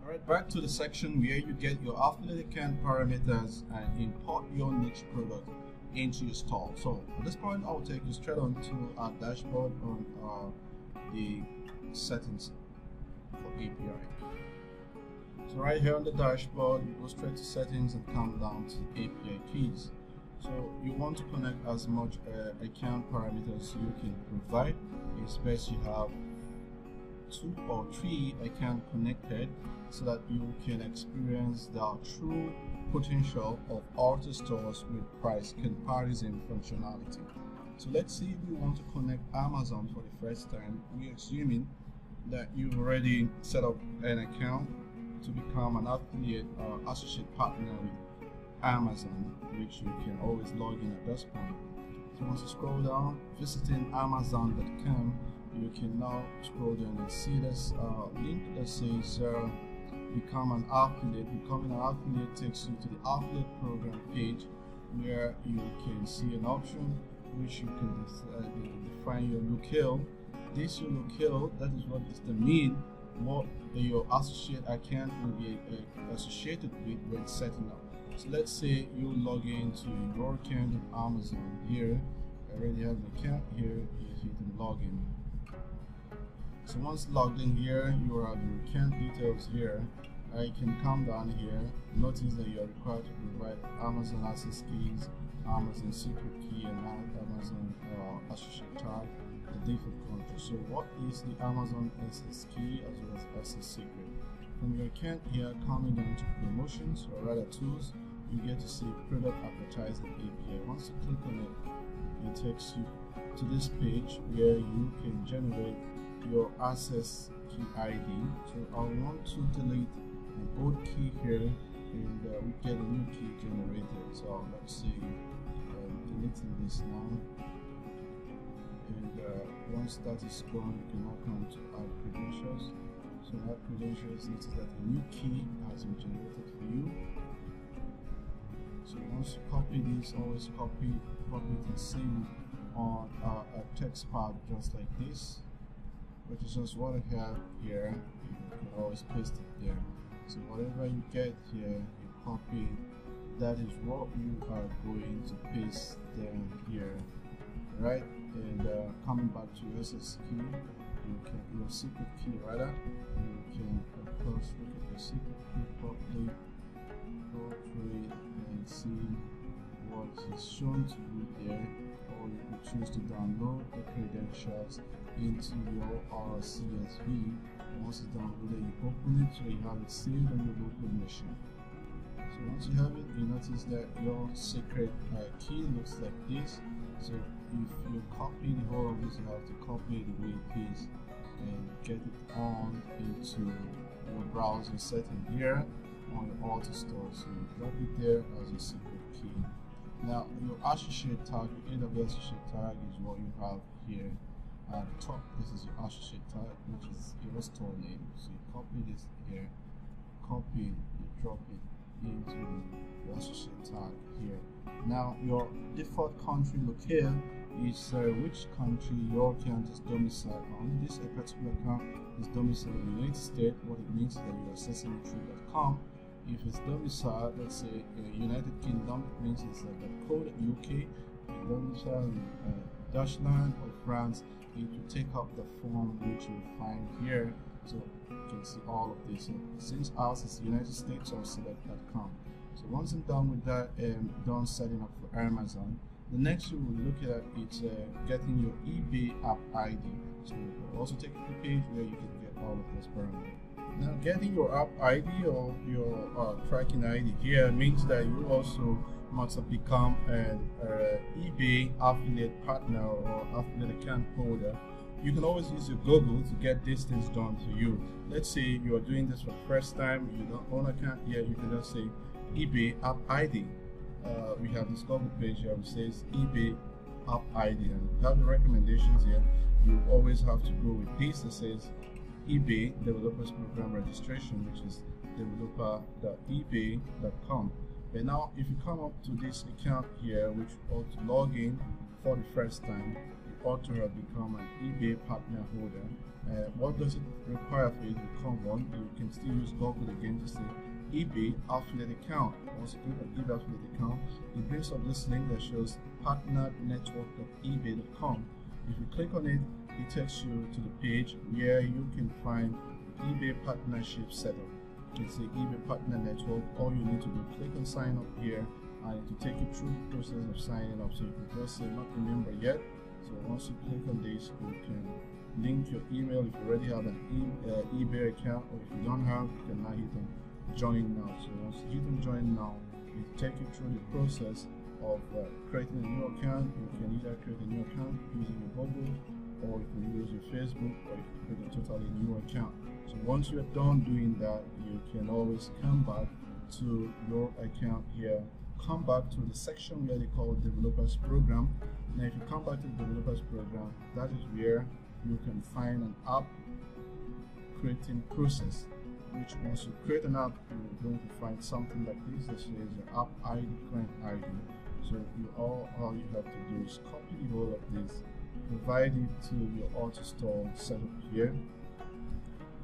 Alright, back to the section where you get your affiliate account parameters and import your niche product into your store. So at this point, I'll take you straight on to our dashboard on the settings for API. So right here on the dashboard, you go straight to settings and come down to API keys. So you want to connect as much account parameters you can provide. It's best you have 2 or 3 accounts connected so that you can experience the true potential of auto stores with price comparison functionality. So let's see if we want to connect Amazon for the first time. We're assuming that you've already set up an account to become an affiliate or associate partner with Amazon, which you can always log in at this point. So once you scroll down, visiting Amazon.com, you can now scroll down and see this link that says become an affiliate. Becoming an affiliate takes you to the affiliate program page where you can see an option which you can define your locale. This your locale, that is what is the mean what your associate account will be associated with when setting up. So let's say you log into your account of Amazon here. I already have an account here. You hit login. So once logged in here, you have your account details here. You can come down here. Notice that you are required to provide Amazon access keys, Amazon secret key, and Amazon associate tag, the default country. So what is the Amazon access key as well as access secret? From your account here, coming down to promotions or rather tools, you get to see product advertising API. Once you click on it, it takes you to this page where you can generate your access key ID. So I want to delete an old key here and we get a new key generated. So let's say deleting this now, and once that is gone, you can now come to add credentials. So add credentials, notice that a new key has been generated for you. So once you copy this, always copy it and save it on a text pad just like this, which is just what I have here. You can always paste it there. So whatever you get here, you copy it. That is what you are going to paste them here, right? And coming back to your SS key, you can your secret key rather. You can of course look at your secret key properly, go through it and see what is shown to you there, or you could choose to download the credentials into your CSV. Once it's downloaded, you open it so you have it saved on your local machine. So once you have it, you notice that your secret key looks like this. So if you copy the whole of this, you have to copy the way it is and get it on into your browser setting here on the auto store. So you drop it there as a secret key. Now your associate tag, your AWS associate tag is what you have here at the top. This is your associate tag, which is your store name. So you copy this here, copy it, you drop it into your associate tag here. Now your default country locale is which country your account is domiciled on. This particular account is domiciled in the United States. What it means is that you're accessing it through .com. If it's domiciled, let's say United Kingdom, it means it's .co.uk. If domiciled in Dutchland or France, it will take up the form which you find here. So you can see all of this. So since ours is United States, I'll select .com. So once I'm done with that and done setting up for Amazon, the next you will look at is getting your eBay app ID. So we'll also take you to a page where you can get all of those parameters. Now getting your app ID or your tracking ID here means that you also must have become an eBay affiliate partner or affiliate account holder. You can always use your Google to get these things done to you. Let's say you are doing this for the first time, you don't own an account yet, you can just say eBay app ID. We have this Google page here which says eBay app ID, and we have the recommendations here. You always have to go with this that says eBay Developers Program Registration, which is developer.ebay.com. But now if you come up to this account here, which you ought to log in for the first time, you ought to have become an eBay partner holder. What does it require for you to become one? You can still use Google again to say eBay affiliate account. Once you click on eBay affiliate account, it brings up this link that shows partnernetwork.ebay.com. If you click on it, it takes you to the page where you can find eBay partnership setup. It's the eBay partner network. All you need to do, click on sign up here, and to take you through the process of signing up. So you can just say not a member yet. So once you click on this, you can link your email if you already have an eBay account, or if you don't have, you can now hit on join now. So once you hit on join now, it take you through the process of creating a new account. You can either create a new account using your Google, or you can use your Facebook, or you can create a totally new account. So once you're done doing that, you can always come back to your account here. Come back to the section where they call developers program. Now if you come back to the developers program, that is where you can find an app creating process, which once you create an app, you're going to find something like this that says your app ID, client ID. So all you have to do is copy the whole of this, provide it to your AutoStore setup here,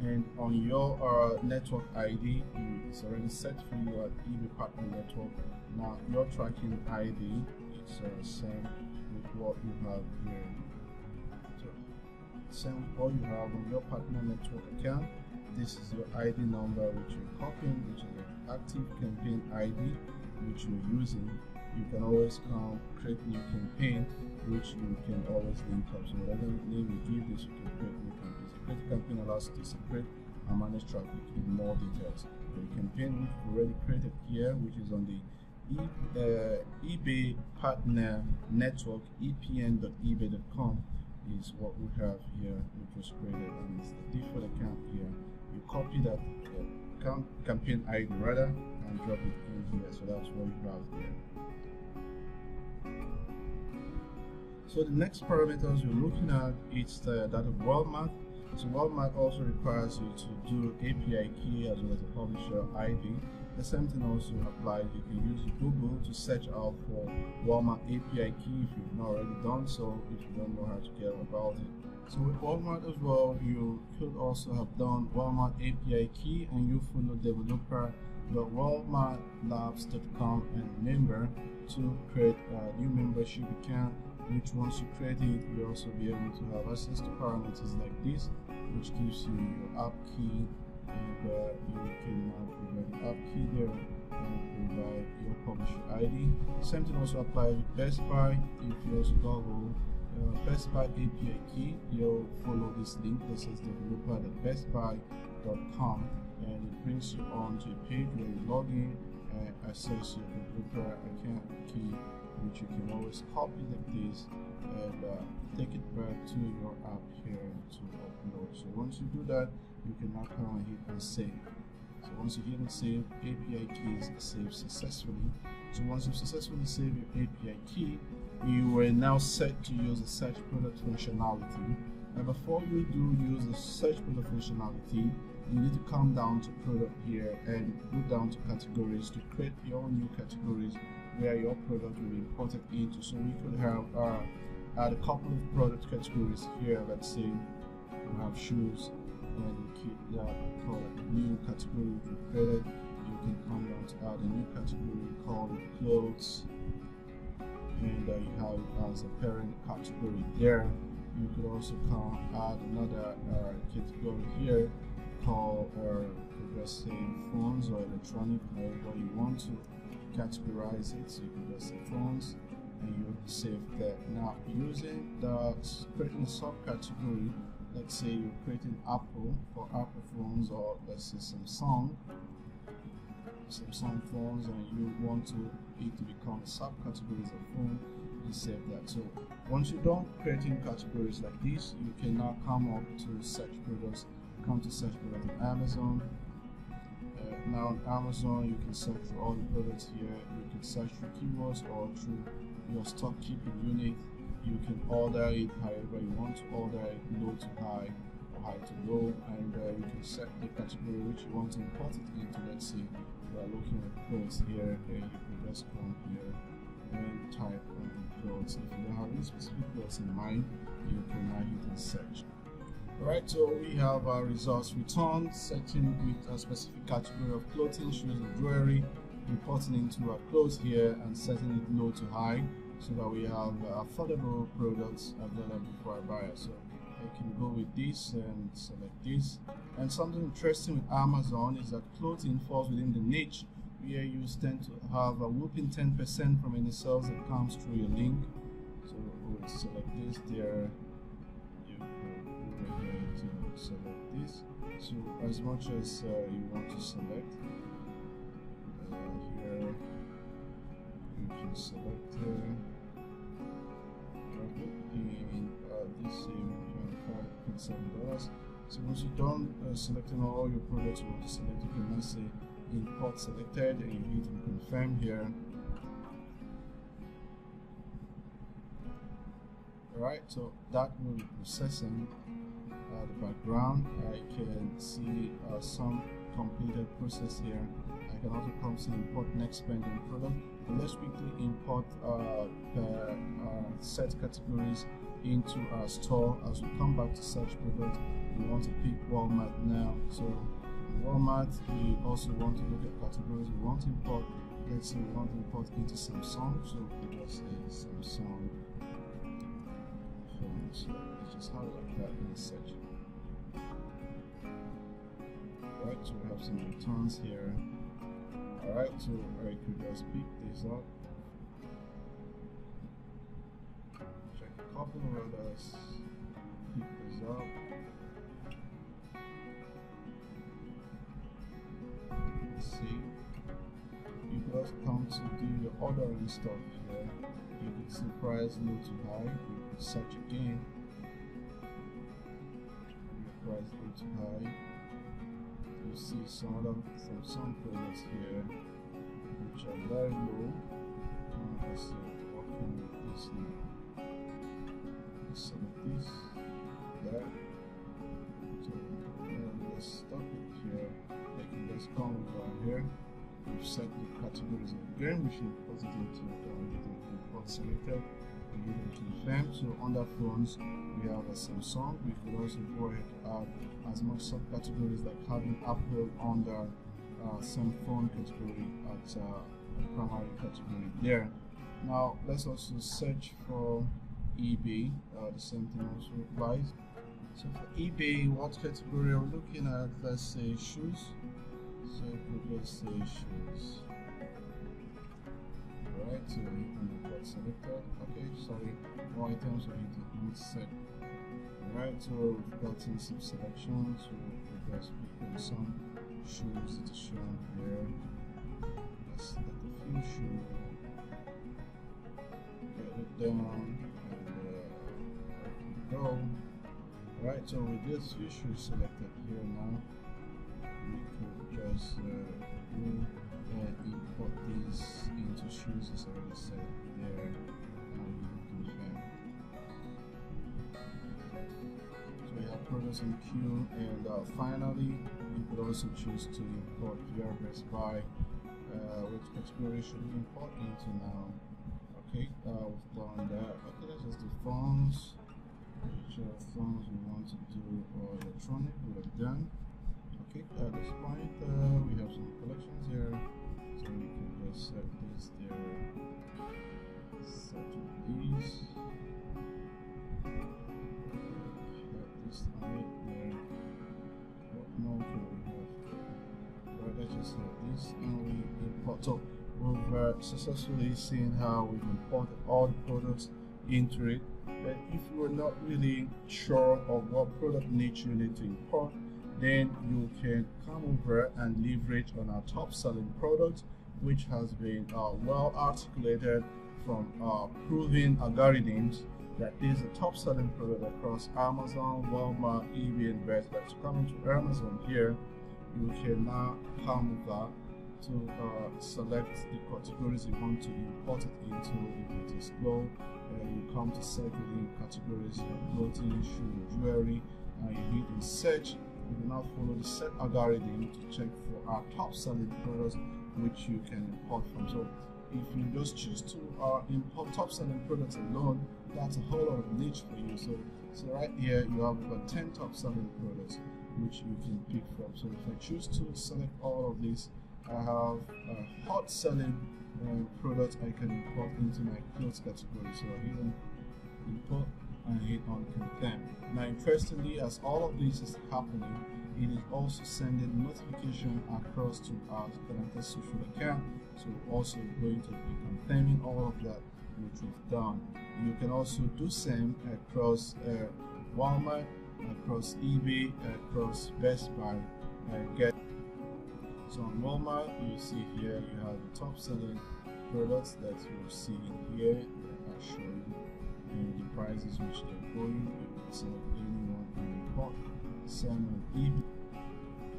and on your network ID, it's already set for you at eBay Partner Network. Now your tracking ID is same with what you have here. So same with what you have on your partner network account. This is your ID number which you're copying, which is your active campaign ID which you're using. You can always create new campaign which you can always link up. So whatever name you give this, you can create new campaigns. Create a campaign allows you to separate and manage traffic in more details. The campaign which we already created here, which is on the eBay Partner Network, epn.ebay.com, is what we have here, which was created, and it's the default account here. You copy that campaign ID rather and drop it in here. So that's what you have here. So the next parameters we're looking at is that of Walmart. So Walmart also requires you to do API key as well as a publisher ID. The same thing also applies. You can use Google to search out for Walmart API key if you've not already done so, if you don't know how to get about it. So with Walmart as well, you could also have done Walmart API key, and you follow developer.walmartlabs.com and member to create a new membership account, which once you create it, you'll also be able to have access to parameters like this, which gives you your app key, and you can provide the app key there and provide your publisher ID. Same thing also applies with Best Buy. If you also Google Best Buy API key, you'll follow this link that says developer.bestbuy.com, and it brings you on to a page where you log in and access your developer account key, which you can always copy like this and take it back to your app here to upload. So once you do that, you can now come and hit and save. So once you hit and save, API key is saved successfully. So once you've successfully saved your API key, you are now set to use the search product functionality. And before you do use the search product functionality, you need to come down to product here and go down to categories to create your new categories where your product will be imported into. So we could have add a couple of product categories here. Let's say we have shoes, and you keep that product new category which we created. You can come down to add a new category called clothes, and you have it as a parent category there. You could also come add another category here called progressive phones or electronic, however you want to categorize it. So you can just say phones and you save that. Now using creating a subcategory, let's say you're creating Apple for Apple phones, or let's say Samsung phones, and you want it to become a subcategories of phone, you save that. So once you're done creating categories like this, you can now come up to search products, come to search products on Amazon. Now on Amazon, you can search for all the products here. You can search for keywords or through your stock keeping unit. You can order it however you want to order it, low to high or high to low, and you can set the category which you want to import it into. Let's say we are looking at clothes here, and you can just come here and type on clothes. If you don't have any specific clothes in mind, you can now hit and search. Alright, so we have our results returned, searching with a specific category of clothing, shoes, and jewelry, importing into our clothes here and setting it low to high so that we have affordable products available for our buyers. So I can go with this and select this. And something interesting with Amazon is that clothing falls within the niche where you tend to have a whooping 10% from any sales that comes through your link. So we'll select this there. You go over here to select this. So as much as you want to select, here you can select in this $7. So once you're done selecting all your products you want to select, you can now say import selected and you hit and confirm here. Alright, so that will be processing the background. I can see some completed process here. I can also come to import next pending product. But let's quickly import set categories into our store. As we come back to search product, we want to pick Walmart now. So Walmart, we also want to look at categories we want to import. Let's say we want to import into Samsung, so we just say Samsung phone. So let's just have it like that in the search. Alright, so we have some returns here. Alright, so I could just pick this up. Check a couple of others. Pick this up. Let's see. You could also come to do your ordering stuff here. You could see price low to high. You could search again. Price low to high. You see some products here which are very low. Let's see, working with this now. Select this, that. So let's stop it here. I can just come over here. We've set the categories again. We should put it into import selected. We need to confirm. So under phones, we have a Samsung. We could also go ahead and add as much subcategories like having Apple under some phone category at the primary category there. Now let's also search for eBay. The same thing also applies. So for eBay, what category are we looking at? Let's say shoes. So we just say shoes. Alright, so we can import selected. Okay, sorry, more items we need to set. Alright, so we've gotten some selections. So we just pick on some shoes that are shown here. Let's select a few shoes. Get it down and go. Alright, so with this few shoes selected here now, we could just import these into shoes as I already said there, and we can confirm. So we have products in queue, and finally you could also choose to import your Best Buy, which category should we import into now. Okay, we've done that. Okay, let's just do phones. Which phones we want to do or electronic we have done. Okay, at this point we have some collections here, so we can just set this there, set these, set this on it there. What more can we have? Right, let's just set this and we import. So we've successfully seen how we've imported all the products into it. But if you are not really sure of what product niche you need to import, then you can come over and leverage on our top selling product, which has been well articulated from proven algorithms that is a top selling product across Amazon, Walmart, eBay, and Best Buy. So coming to Amazon here, you can now come over to select the categories you want to import it into. If it is low, you come to select within categories, clothing, shoe, jewelry, and you hit in search. You will now follow the set algorithm to check for our top selling products which you can import from. So if you just choose to import top selling products alone, that's a whole lot of niche for you. So So right here you have about 10 top selling products which you can pick from. So if I choose to select all of these, I have a hot selling product I can import into my clothes category. So I hit on import and hit on confirm. Now interestingly, as all of this is happening, it is also sending notification across to our connected social account. So also going to be confirming all of that which we've done. You can also do same across Walmart, across eBay, across Best Buy. Get so on Walmart, you see here you have the top selling products that you see here that are showing and the prices which they're going. You can select anyone in import, same on eBay.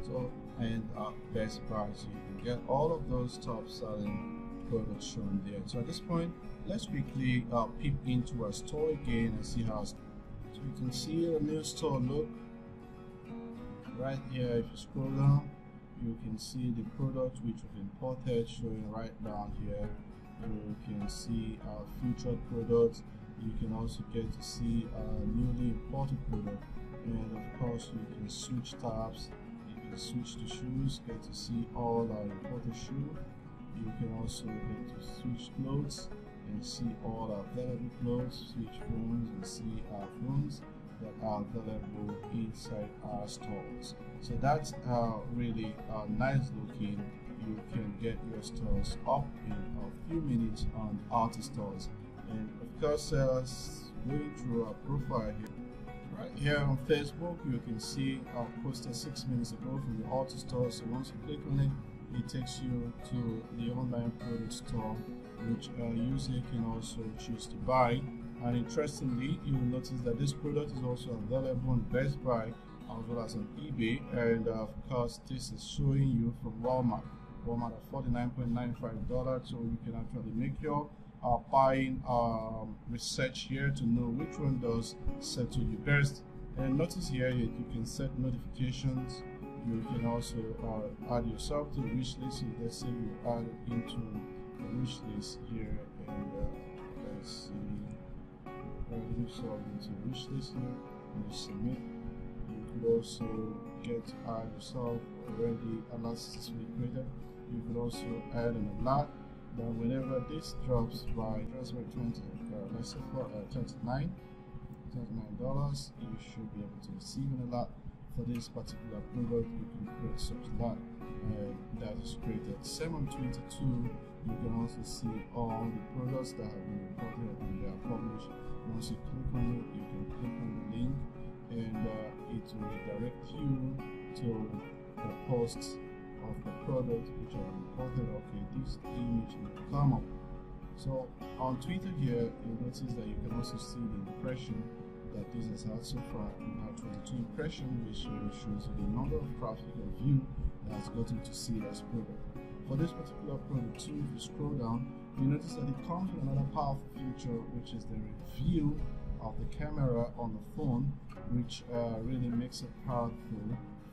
So and Best Buy, so you can get all of those top selling products shown there. So at this point, let's quickly peep into our store again and see how. So you can see the new store look right here. If you scroll down, you can see the product which we've imported showing right down here. You can see our featured products. You can also get to see our newly imported product, and of course you can switch tabs. You can switch to shoes, get to see all our imported shoes. You can also get to switch clothes and see all our available clothes, switch phones and see our phones that are available inside our stores. So that's really nice looking. You can get your stores up in a few minutes on Auto Stores. And of course, going through our profile here, right here on Facebook, you can see I posted 6 minutes ago from the Auto Store. So once you click on it, it takes you to the online product store, which a user can also choose to buy. And interestingly, you will notice that this product is also available on Best Buy as well as on eBay, and of course this is showing you from Walmart at $49.95. So you can actually make your buying research here to know which one does settle you best. And notice here you can set notifications. You can also add yourself to the wish list. So let's say you add it into the wish list here, and let's see, add yourself into the wish list here and you submit. You could also get to add yourself already alerts successfully created. You could also add an alert that whenever this drops by 20, let's say for $29, you should be able to receive an alert for this particular product. You can create such alert that is created. Same on 22, you can also see all the products that have been reported and they are published. Once you click on it, you can click on the link and it will redirect you to the posts of the product which are reported. Okay, this image will come up. So on Twitter here, you notice that you can also see the impression that this has had so far. We have 22 impressions, which shows you the number of traffic or view that has gotten to see this product. For this particular product too, if you scroll down, you notice that it comes with another powerful feature, which is the review of the camera on the phone, which really makes it powerful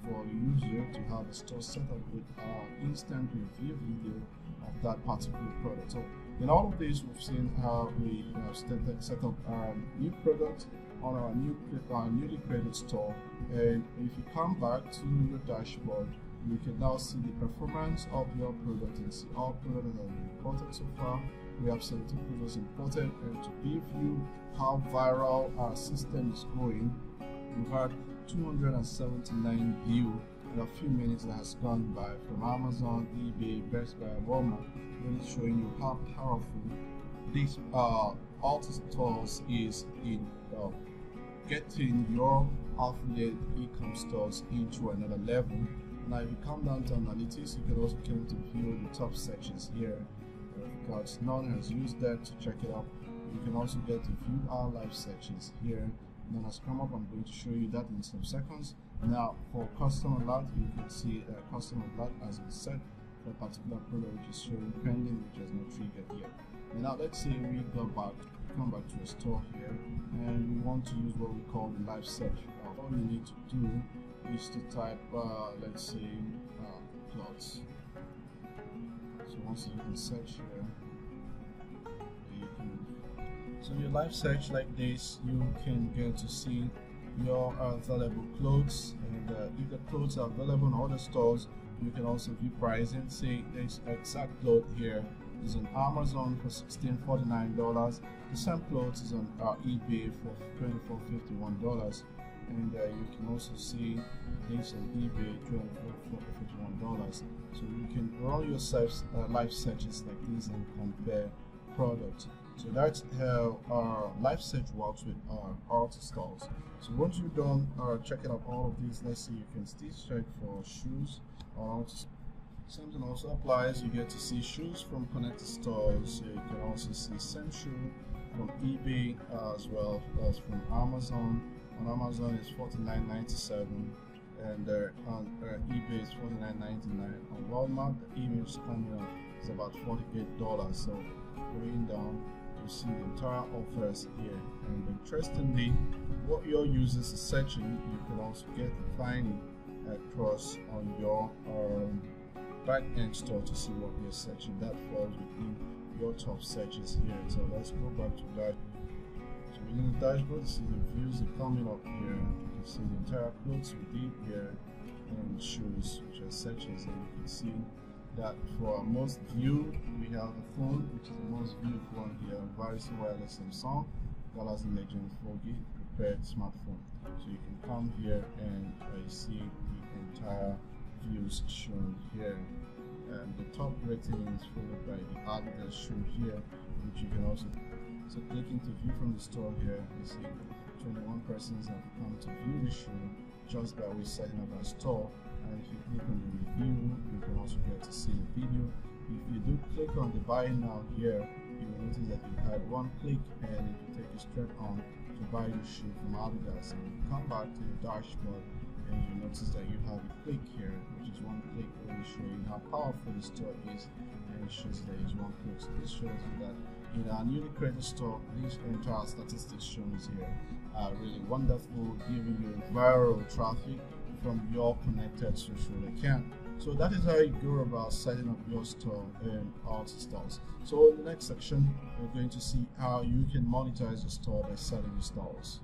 for a user to have a store set up with instant review video of that particular product. So in all of this, we've seen how we set up our new product on our newly created store. And if you come back to your dashboard, you can now see the performance of your product and see all products that have been imported so far. We have 17 products imported, and to give you how viral our system is going, we've had 279 views in a few minutes that has gone by from Amazon, eBay, Best Buy, Walmart, really showing you how powerful this Auto Stores is in getting your affiliate e-com stores into another level. Now if you come down to analytics, you can also come to view the top sections here. Because none has used that to check it out. You can also get to view our live sections here. None has come up. I'm going to show you that in some seconds. Now for custom alert, you can see custom alert has been set for a particular product which is showing pending, which has not triggered yet. And now let's say we come back to a store here, and we want to use what we call the live search. All you need to do is to type, let's say, clothes. So once you can search here, you can So your live search like this, you can get to see your available clothes, and if the clothes are available in other stores, you can also view pricing. Say this exact cloth here is on Amazon for $16.49. The same clothes is on eBay for $24.51, and you can also see this on eBay $24.51. So you can run your live searches like this and compare products. So that's how our live search works with our AutoStores. So once you're done checking out all of these, let's see, you can still check for shoes. Something also applies. You get to see shoes from connected stores. So you can also see same shoe from eBay as well as from Amazon. On Amazon it's $49.97, and on eBay it's $49.99. On Walmart, the image coming up is about $48. So going down, you see the entire offers here, and interestingly, what your users are searching, you can also get to find it across on your back-end store to see what they're searching. That falls within your top searches here. So let's go back to that. So within the dashboard, you see the views are coming up here. You can see the entire clothes we did here, and shoes, which are searches, and you can see that for our most viewed, we have the phone, which is the most viewed one here, Virus Wireless Samsung Galaxy Legend 4G prepared smartphone. So you can come here and you see the entire views shown here, and the top rating is followed by the Adidas shoe here, which you can also, so clicking to view from the store here, you see 21 persons have come to view the shoe just by we setting up our store. And if you click on the review, you can also get to see the video. If you do click on the buy now here, you will notice that you had one click, and it will take you straight on to buy your shoe from Adidas. And you come back to the dashboard, and you notice that you have a click here, which is one click, really showing how powerful the store is, and it shows that it's one click. So this shows you that in our newly created store, these entire statistics shown here are really wonderful, giving you viral traffic from your connected social account. So that is how you go about setting up your store in AutoStores. So in the next section, we're going to see how you can monetize your store by selling your stores.